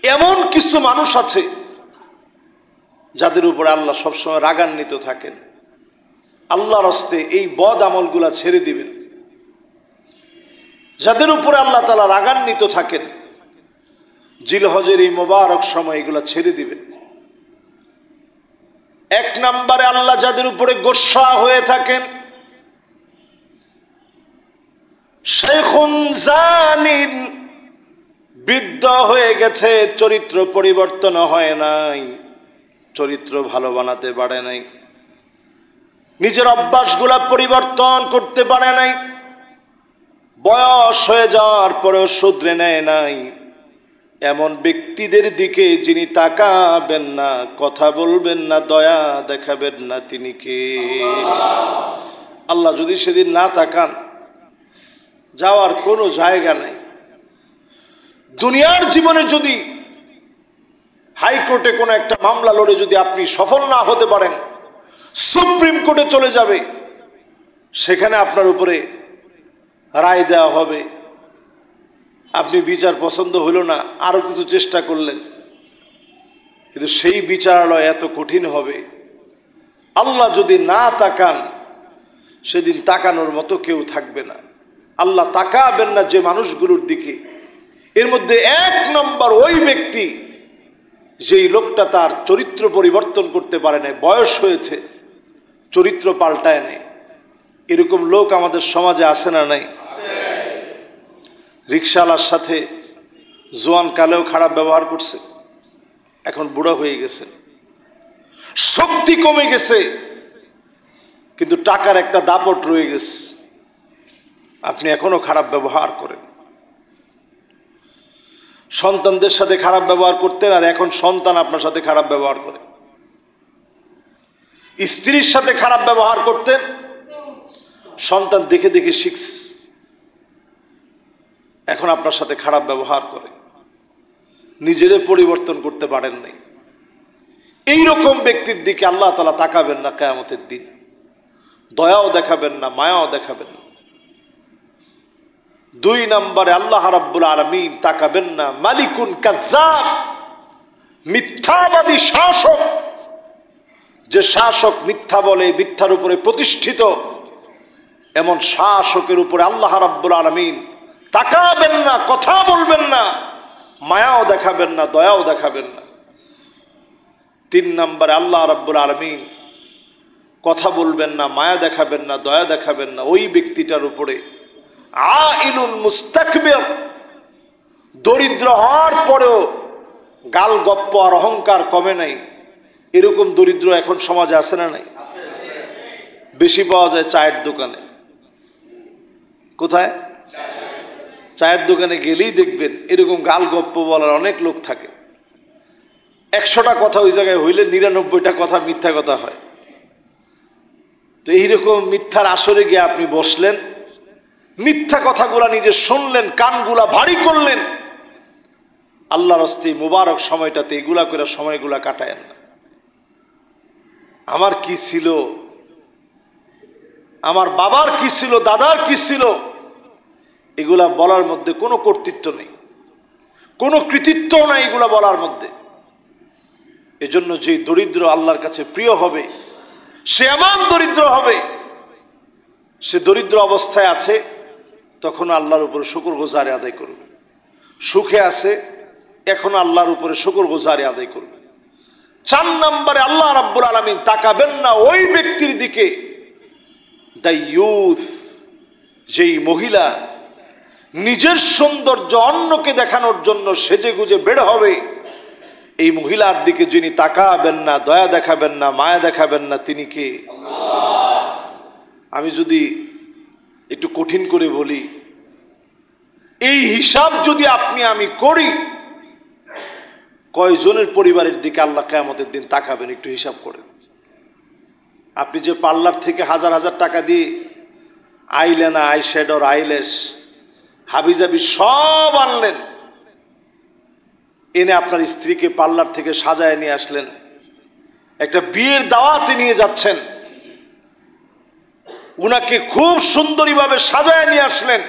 এমন কিছু মানুষ আছে যাদের উপরে আল্লাহ সবসময় রাগান্বিত থাকেন। আল্লাহর হস্তে এই বদ আমলগুলা ছেড়ে দিবেন। যাদের উপরে আল্লাহ তাআলা রাগান্বিত থাকেন, জিলহজের এই মোবারক সময় এগুলা ছেড়ে দিবেন। এক নম্বরে আল্লাহ যাদের উপরে গোসা হয়ে থাকেন, শাইখুন জানিন, বৃদ্ধ হয়ে গেছে, চরিত্র পরিবর্তন হয় নাই, চরিত্র ভালো বানাতে পারে নাই, নিজের অভ্যাসগুলা পরিবর্তন করতে পারে নাই, বয়স হয়ে যাওয়ার পরেও শুধরে নেয় নাই, এমন ব্যক্তিদের দিকে যিনি তাকাবেন না, কথা বলবেন না, দয়া দেখাবেন না, তিনি কে? আল্লাহ যদি সেদিন না তাকান, যাওয়ার কোনো জায়গা নাই। দুনিয়ার জীবনে যদি হাইকোর্টে কোনো একটা মামলা লড়ে যদি আপনি সফল না হতে পারেন, সুপ্রিম কোর্টে চলে যাবে, সেখানে আপনার উপরে রায় দেওয়া হবে। আপনি বিচার পছন্দ হলো না, আরো কিছু চেষ্টা করলেন, কিন্তু সেই বিচারালয় এত কঠিন হবে। আল্লাহ যদি না তাকান, সেদিন তাকানোর মতো কেউ থাকবে না। আল্লাহ তাকাবেন না যে মানুষগুলোর দিকে, এর মধ্যে এক নম্বর ওই ব্যক্তি যেই লোকটা তার চরিত্র পরিবর্তন করতে পারে না, বয়স হয়েছে, চরিত্র পাল্টায় নেই। এরকম লোক আমাদের সমাজে আছে না নাই? রিকশাওয়ালার সাথে জোয়ান কালেও খারাপ ব্যবহার করছে, এখন বুড়ো হয়ে গেছে, শক্তি কমে গেছে, কিন্তু টাকার একটা দাপট রয়ে গেছে, আপনি এখনো খারাপ ব্যবহার করেন। সন্তানদের সাথে খারাপ ব্যবহার করতেন, আর এখন সন্তান আপনার সাথে খারাপ ব্যবহার করে। স্ত্রীর সাথে খারাপ ব্যবহার করতেন, সন্তান দেখে দেখে শিখছে, এখন আপনার সাথে খারাপ ব্যবহার করে। নিজেরে পরিবর্তন করতে পারেন নাই। এইরকম ব্যক্তির দিকে আল্লাহ তাআলা তাকাবেন না কিয়ামতের দিন, দয়াও দেখাবেন না, মায়াও দেখাবেন না। দুই নম্বরে আল্লাহ রাব্বুল আলামিন তাকাবেন না মালিকুন কাযযাব, মিথ্যাবাদী শাসক। যে শাসক মিথ্যা বলে, মিথ্যার উপরে প্রতিষ্ঠিত, এমন শাসকের উপরে আল্লাহ রাব্বুল আলামিন তাকাবেন না, কথা বলবেন না, মায়াও দেখাবেন না, দয়াও দেখাবেন না। তিন নম্বরে আল্লাহ রাব্বুল আলামিন কথা বলবেন না, মায়া দেখাবেন না, দয়া দেখাবেন না ওই ব্যক্তিটার উপরে আইলুন মুস্তাকবির, দরিদ্র হওয়ার পরেও গাল গপ্প আর অহংকার কমে নাই। এরকম দরিদ্র এখন সমাজে আছে না নাই? বেশি পাওয়া যায় চায়ের দোকানে। কোথায়? চায়ের দোকানে গেলেই দেখবেন এরকম গাল গপ্প বলার অনেক লোক থাকে। 100টা কথা ওই জায়গায় হইলে 99টা কথা মিথ্যা কথা হয়। তো এইরকম মিথ্যার আসরে গিয়ে আপনি বসলেন, মিথ্যা কথাগুলা নিজে শুনলেন, কানগুলা ভারী করলেন। আল্লাহর হস্তে মুবারক সময়টাতে এগুলা করে সময়গুলা কাটায়েন না। আমার কি ছিল, আমার বাবার কি ছিল, দাদার কি ছিল, এগুলা বলার মধ্যে কোনো কর্তৃত্ব নেই, কোনো কৃতিত্ব নাই এগুলা বলার মধ্যে। এজন্য যে দরিদ্র আল্লাহর কাছে প্রিয় হবে, সে এমন দরিদ্র হবে, সে দরিদ্র অবস্থায় আছে তখন আল্লাহর উপরে শুকরগুজারি আদায় করবে। সুখে আছে এখন আল্লাহর উপরে শুকরগুজারি আদায় করবে। 4 নম্বরে আল্লাহ রাব্বুল আলামিন তাকাবেন না ওই ব্যক্তির দিকে, দ্য ইউথ, যেই মহিলা নিজের সৌন্দর্য অন্যকে দেখানোর জন্য সেজে গুজে বের হবে, এই মহিলার দিকে যিনি তাকাবেন না, দয়া দেখাবেন না, মায়া দেখাবেন না, তিনি কে? আমি যদি একটু কঠিন করে বলি, এই হিসাব যদি আপনি আমি করি, কয়জনের পরিবারের দিকে আল্লাহ কিয়ামতের দিন তাকাবেন একটু হিসাব করেন। আপনি যে পার্লার থেকে হাজার হাজার টাকা দিয়ে আইলাইনার, আইশ্যাডোর, আইল্যাশ, হাবিজাবি সব আনলেন, এনে আপনার স্ত্রীকে পার্লার থেকে সাজায় নিয়ে আসলেন, একটা বিয়ের দাওয়াতে নিয়ে যাচ্ছেন, উনাকে খুব সুন্দরীভাবে সাজায় নিয়ে আসলেন,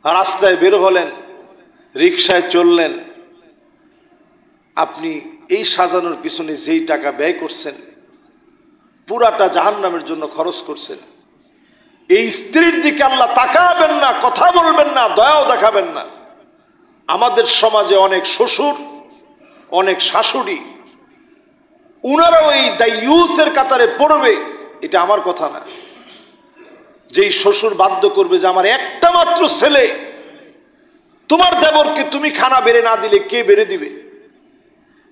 রাস্তায় বের হলেন, রিকশায় চললেন, আপনি এই সাজানোর পিছনে যেই টাকা ব্যয় করছেন পুরাটা জাহান্নামের জন্য খরচ করছেন। এই স্ত্রীর দিকে আল্লাহ তাকাবেন না, কথা বলবেন না, দয়াও দেখাবেন না। আমাদের সমাজে অনেক শ্বশুর, অনেক শাশুড়ি, উনারাও এই দায়ুসের কাতারে পড়বে। এটা আমার কথা না। যেই শ্বশুর বাধ্য করবে যে আমার একটা মাত্র ছেলে, তোমার দেবরকে তুমি খানা বেড়ে না দিলে কে বেড়ে দিবে,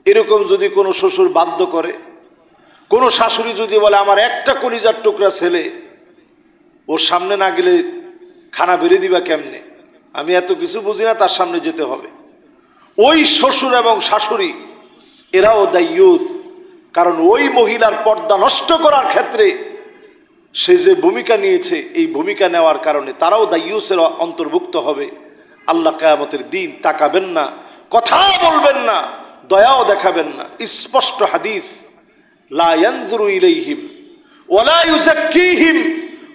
এরকম যদি কোনো শ্বশুর বাধ্য করে, কোনো শাশুড়ি যদি বলে আমার একটা কলিজার টুকরা ছেলে, ওর সামনে না গেলে খানা বেড়ে দিবা কেমনে, আমি এত কিছু বুঝি না, তার সামনে যেতে হবে, ওই শ্বশুর এবং শাশুড়ি এরাও দায়ুস। কারণ ওই মহিলার পর্দা নষ্ট করার ক্ষেত্রে সে যে ভূমিকা নিয়েছে, এই ভূমিকা নেওয়ার কারণে তারাও দায়ুসের অন্তর্ভুক্ত হবে। আল্লাহ কিয়ামতের দিন তাকাবেন না, কথা বলবেন না, দয়াও দেখাবেন না। স্পষ্ট হাদিস, লা ইয়ানজুরু ইলাইহিম ওয়ালা ইউযাক্কিহিম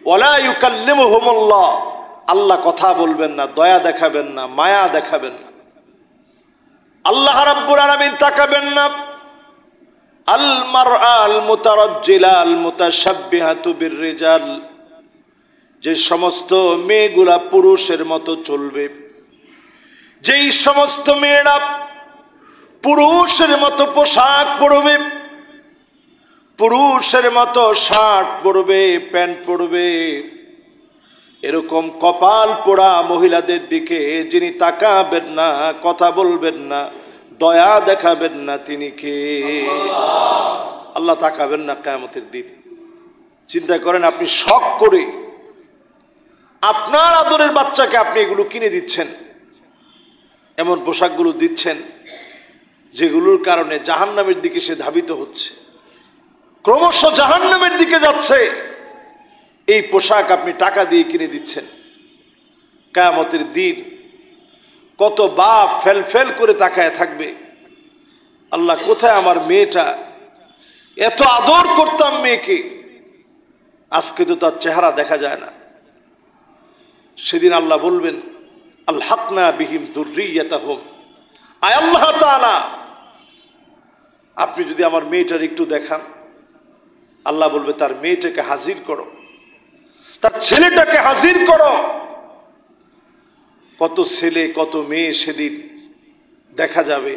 ওয়ালা ইউকাল্লিমুহুমুল্লাহ। আল্লাহ কথা বলবেন না, দয়া দেখাবেন না, মায়া দেখাবেন না। আল্লাহ রাব্বুল আলামিন তাকাবেন না। আল মারআ আল মুতারাজ্জিলা আল মুতাশাব্বিহাতু বিররিজাল, যে সমস্ত মেয়েগুলা পুরুষের মতো চলবে, যেই সমস্ত মেয়েরা পুরুষের মতো পোশাক পরবে, পুরুষের মতো শার্ট পরবে, প্যান্ট পরবে, এরকম কপাল পোড়া মহিলাদের দিকে যিনি তাকাবেন না, কথা বলবেন না, দয়া দেখাবেন না, তিনি কে? আল্লাহ তাকাবেন না কিয়ামতের দিন। চিন্তা করেন, আপনি শখ করে আপনার আদরের বাচ্চাকে আপনি এগুলো কিনে দিচ্ছেন, এমন পোশাকগুলো দিচ্ছেন যেগুলোর কারণে জাহান্নামের দিকে সে ধাবিত হচ্ছে, ক্রমশ জাহান্নামের দিকে যাচ্ছে। এই পোশাক আপনি টাকা দিয়ে কিনে দিচ্ছেন। কিয়ামতের দিন কত বাপ ফেল ফেল করে তাকায় থাকবে, আল্লাহ কোথায় আমার মেয়েটা, এত আদর করতাম মেয়েকে, আজকে তো তার চেহারা দেখা যায় না। সেদিন আল্লাহ বলবেন, আলহাকনা বিহিম যুররিয়াতাহুম, আয় আল্লাহ তাআলা আপনি যদি আমার মেয়েটার একটু দেখান, আল্লাহ বলবে তার মেয়েটাকে হাজির করো, তার ছেলেটাকে হাজির করো। কত ছেলে কত মেয়ে সেদিন দেখা যাবে,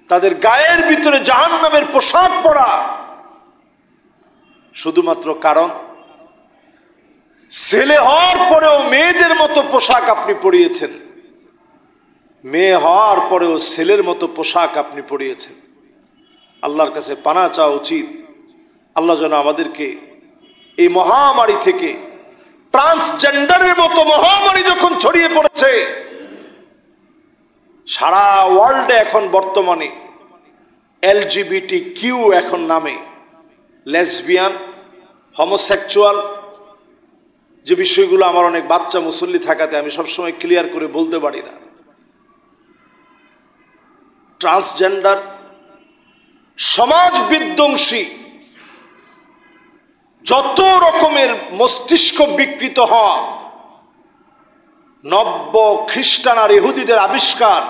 তাদের গায়ের ভিতরে জাহান্নামের পোশাক পরা, শুধুমাত্র কারণ ছেলে হওয়ার পরেও মেয়েদের মতো পোশাক আপনি পরিয়েছেন, মেয়ে হওয়ার পরেও ছেলের মতো পোশাক আপনি পরিয়েছেন। আল্লাহর কাছে পানা চাওয়া উচিত, আল্লাহ যেন আমাদেরকে এই মহামারী থেকে, ট্রান্সজেন্ডারের মতো মহামারী যখন ছড়িয়ে পড়েছে সারা ওয়ার্ল্ডে, এখন বর্তমানে LGBT এখন নামে, লেসবিয়ান, হোমোসেক্সুয়াল, যে বিষয়গুলো আমার অনেক বাচ্চা মুসল্লি থাকাতে আমি সবসময় ক্লিয়ার করে বলতে পারি না। ট্রান্সজেন্ডার সমাজ বিধ্বংসী যত রকমের মস্তিষ্ক বিকৃত হওয়া, নব্য খ্রিস্টান আর ইহুদিদের আবিষ্কার,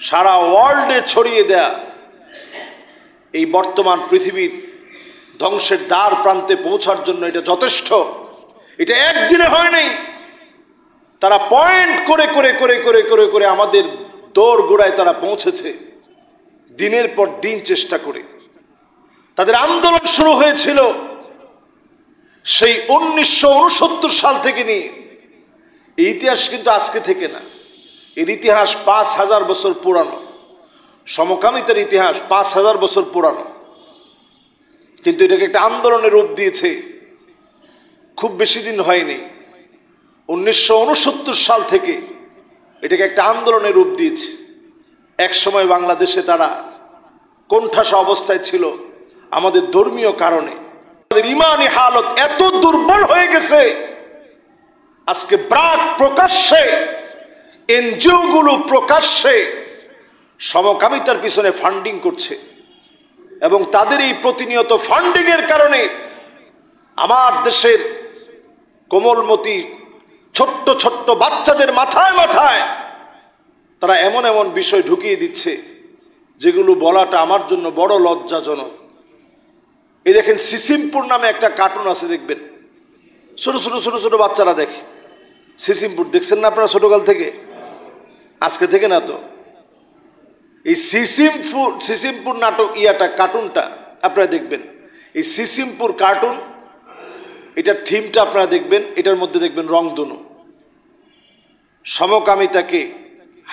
সারা ওয়ার্ল্ডে ছড়িয়ে দেয়া, এই বর্তমান পৃথিবীর ধ্বংসের দ্বার প্রান্তে পৌঁছার জন্য এটা যথেষ্ট। এটা একদিনে হয় নাই, তারা পয়েন্ট করে করে করে করে করে করে আমাদের দৌড় গোড়ায় তারা পৌঁছেছে, দিনের পর দিন চেষ্টা করে। তাদের আন্দোলন শুরু হয়েছিল সেই 1969 সাল থেকে নিয়ে। এই ইতিহাস কিন্তু আজকে থেকে না, এর ইতিহাস 5000 বছর পুরানো, সমকামিতার ইতিহাস 5000 বছর পুরানো। কিন্তু এটাকে একটা আন্দোলনের রূপ দিয়েছে খুব বেশি দিন হয়নি, 1969 সাল থেকে এটাকে একটা আন্দোলনের রূপ দিয়েছে। এক সময় বাংলাদেশে তারা কোণঠাসা অবস্থায় ছিল আমাদের ধর্মীয় কারণে। আমাদের ইমানি হালত এত দুর্বল হয়ে গেছে, আজকে ব্রাক প্রকাশ্যে, এনজিও গুলো প্রকাশ্যে সমকামিতার পিছনে ফান্ডিং করছে, এবং তাদের এই প্রতিনিয়ত ফান্ডিং এর কারণে আমার দেশের কোমলমতি ছোট্ট ছোট্ট বাচ্চাদের মাথায় মাথায় তারা এমন এমন বিষয় ঢুকিয়ে দিচ্ছে যেগুলো বলাটা আমার জন্য বড় লজ্জাজনক। এই দেখেন, সিসিমপুর নামে একটা কার্টুন আছে, দেখবেন ছোট ছোট ছোট ছোট বাচ্চারা দেখে। সিসিমপুর দেখছেন না আপনারা ছোটকাল থেকে? আজকে থেকে না তো। এই সিসিমপুর নাটক কার্টুনটা আপনারা দেখবেন। এই সিসিমপুর কার্টুন, এটার থিমটা আপনারা দেখবেন। এটার মধ্যে দেখবেন রংধনু। সমকামিতাকে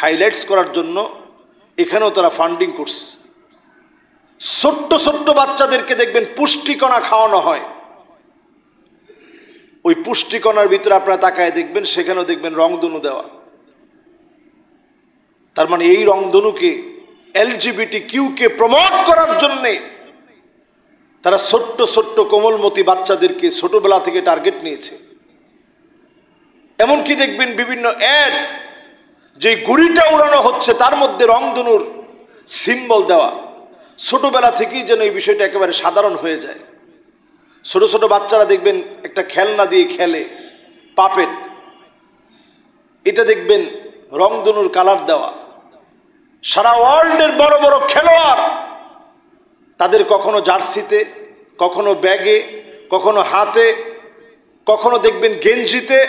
হাইলাইটস করার জন্য এখানেও তারা ফান্ডিং করছে। ছোট্ট ছোট্ট বাচ্চাদেরকে দেখবেন পুষ্টিকণা খাওয়ানো হয়। ওই পুষ্টিকণার ভিতরে আপনারা তাকায় দেখবেন, সেখানেও দেখবেন রংধনু দেওয়া। তার মানে এই রংধনুকে, LGBTQ-কে প্রমোট করার জন্যে তারা ছোট্ট ছোট্ট কোমলমতি বাচ্চাদেরকে ছোটবেলা থেকে টার্গেট নিয়েছে। এমনকি দেখবেন বিভিন্ন অ্যাড, যে গুড়িটা উড়ানো হচ্ছে তার মধ্যে রংধনুর সিম্বল দেওয়া। ছোটবেলা থেকেই যেন এই বিষয়টা একেবারে সাধারণ হয়ে যায়। ছোট ছোট বাচ্চারা দেখবেন একটা খেলনা দিয়ে খেলে, পাপেট, এটা দেখবেন রংধনুর কালার দেওয়া। সারা ওয়ার্ল্ডের বড় বড় খেলোয়াড়, তাদের কখনো জার্সিতে, কখনো ব্যাগে, কখনো হাতে, কখনো দেখবেন গেঞ্জিতে,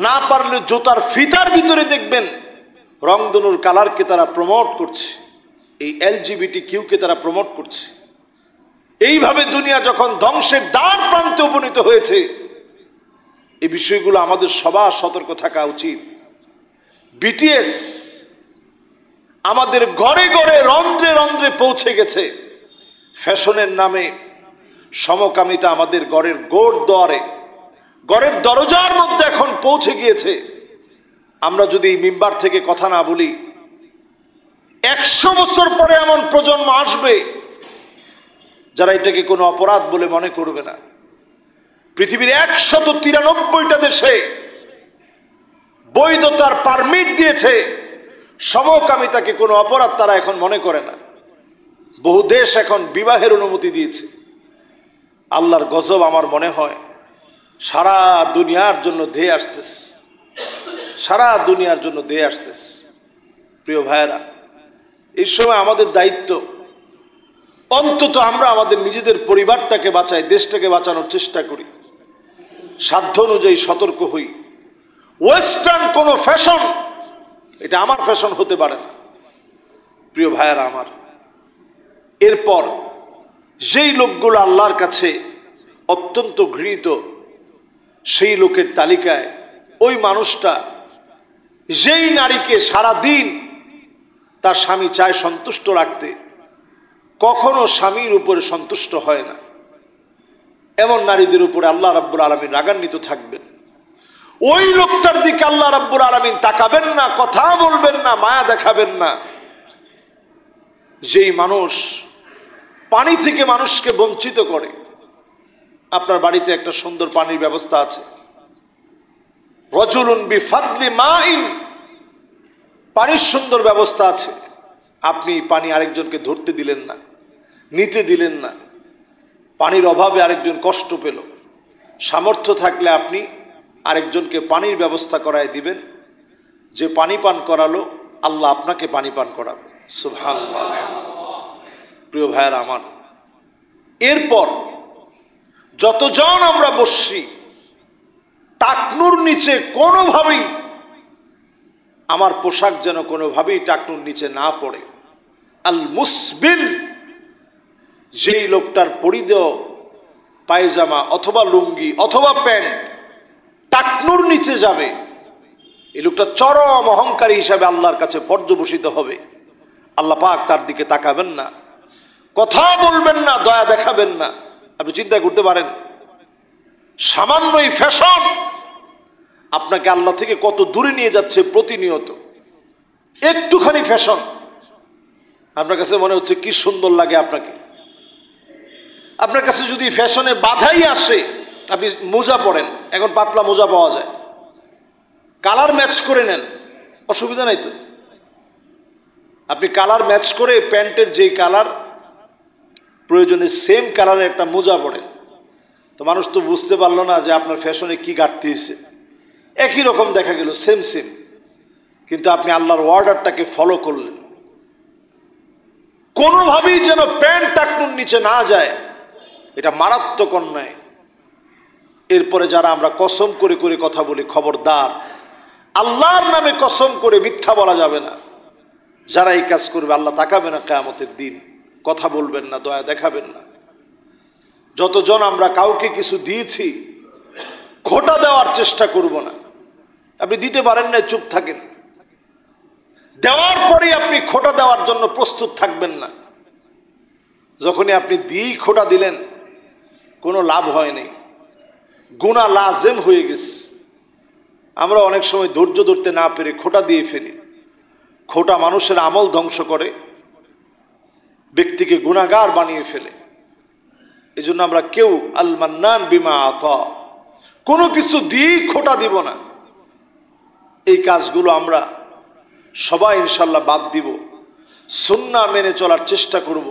না পারলে জুতার ফিতার ভিতরে দেখবেন রংধনুর কালারকে তারা প্রমোট করছে। এই LGBTQ-কে তারা প্রমোট করছে। এইভাবে দুনিয়া যখন ধ্বংসের দ্বার প্রান্তে উপনীত হয়েছে, এই বিষয়গুলো আমাদের সবার সতর্ক থাকা উচিত। BTS আমাদের ঘরে ঘরে, রন্ধ্রে রন্ধ্রে পৌঁছে গেছে। ফ্যাশনের নামে সমকামিতা আমাদের ঘরের গোড় দ্বারে, ঘরের দরজার মধ্যে এখন পৌঁছে গিয়েছে। আমরা যদি এই মিম্বার থেকে কথা না বলি, 100 বছর পরে এমন প্রজন্ম আসবে যারা এটাকে কোনো অপরাধ বলে মনে করবে না। পৃথিবীর 193টা দেশে বৈধতার পারমিট দিয়েছে, সমকামিতাকে কোনো অপরাধ তারা এখন মনে করে না। বহু দেশ এখন বিবাহের অনুমতি দিয়েছে। আল্লাহর গজব আমার মনে হয় সারা দুনিয়ার জন্য ধেয়ে আসতেছে, সারা দুনিয়ার জন্য ধেয়ে আসতেছে। প্রিয় ভাইয়েরা, এই সময় আমাদের দায়িত্ব, অন্তত আমরা আমাদের নিজেদের পরিবারটাকে বাঁচাই, দেশটাকে বাঁচানোর চেষ্টা করি, সাধ্য অনুযায়ী সতর্ক হই। ওয়েস্টার্ন কোনো ফ্যাশন, এটা আমার ফ্যাশন হতে পারে না। প্রিয় ভাইয়েরা আমার, এরপর যেই লোকগুলো আল্লাহর কাছে অত্যন্ত ঘৃণিত, সেই লোকের তালিকায় ওই মানুষটা যেই নারীকে সারা দিন তার স্বামী চায় সন্তুষ্ট রাখতে, কখনো স্বামীর উপরে সন্তুষ্ট হয় না, এমন নারীদের উপরে আল্লাহ রাব্বুল আলামিন রাগান্বিত থাকবেন। ওই লোকটার দিকে আল্লাহ রাব্বুল আলামিন তাকাবেন না, কথা বলবেন না, মায়া দেখাবেন না। যেই মানুষ পানি থেকে মানুষকে বঞ্চিত করে। আপনার বাড়িতে একটা সুন্দর পানির ব্যবস্থা আছে, রাজুলুন বিফাদলি মাইন, পানির সুন্দর ব্যবস্থা আছে, আপনি পানি আরেকজনকে ধরতে দিলেন না, নিতে দিলেন না, পানির অভাবে আরেকজন কষ্ট পেল। সামর্থ্য থাকলে আপনি আরেকজনকে পানির ব্যবস্থা করায় দিবেন। যে পানি পান করালো, আল্লাহ আপনাকে পানি পান করাবে। সুবহানাল্লাহ। প্রিয় ভাইয়েরা আমার, এরপর যতজন আমরা বসছি, টাকনুর নিচে কোনোভাবেই আমার পোশাক যেন কোনোভাবেই টাকনুর নিচে না পড়ে। আল মুসবিল, যেই লোকটার পরিধেয় পায়জামা অথবা লুঙ্গি অথবা প্যান্ট টাকনুর নিচে যাবে, এই লোকটা চরম অহংকারী হিসাবে আল্লাহর কাছে পর্যবসিত হবে। আল্লাহ পাক তার দিকে তাকাবেন না, কথা বলবেন না, দয়া দেখাবেন না। আপনি চিন্তা করতে পারেন, সামান্য এই ফ্যাশন আপনাকে আল্লাহ থেকে কত দূরে নিয়ে যাচ্ছে প্রতিনিয়ত। একটুখানি ফ্যাশন আপনার কাছে মনে হচ্ছে কি সুন্দর লাগে আপনাকে। আপনার কাছে যদি ফ্যাশনে বাধাই আসে, আপনি মোজা পরেন, এখন পাতলা মোজা পাওয়া যায়, কালার ম্যাচ করে নেন, অসুবিধা নাই তো। আপনি কালার ম্যাচ করে প্যান্টের যেই কালার প্রয়োজনে সেম কালারের একটা মোজা পরেন, তো মানুষ তো বুঝতে পারলো না যে আপনার ফ্যাশনে কি ঘাটতি হয়েছে। একই রকম দেখা গেল, সেম সেম, কিন্তু আপনি আল্লাহর অর্ডারটাকে ফলো করলেন। কোনোভাবেই যেন প্যান্ট টাকনুর নিচে না যায়, এটা মারাত্মক অন্যায়। এরপরে যারা আমরা কসম করে করে কথা বলি, খবরদার, আল্লাহর নামে কসম করে মিথ্যা বলা যাবে না। যারা এই কাজ করবে আল্লাহ তাকাবে না কিয়ামতের দিন, কথা বলবেন না, দয়া দেখাবেন না। যতজন আমরা কাউকে কিছু দিয়েছি, খোটা দেওয়ার চেষ্টা করব না। আপনি দিতে পারেন না, চুপ থাকেন। দেওয়ার পরে আপনি খোটা দেওয়ার জন্য প্রস্তুত থাকবেন না। যখনই আপনি দিয়েই খোটা দিলেন, কোনো লাভ হয়নি, গুনাহ লাজেম হয়ে গেছে। আমরা অনেক সময় ধৈর্য ধরতে না পেরে খোটা দিয়ে ফেলি। খোটা মানুষের আমল ধ্বংস করে, ব্যক্তিকে গুনাহগার বানিয়ে ফেলে। এই জন্য আমরা কেউ আল মান্নান বিমা আতা, কোনো কিছু দিয়েই খোটা দিব না। এই কাজগুলো আমরা সবাই ইনশাল্লাহ বাদ দিব, সুন্নাহ মেনে চলার চেষ্টা করব।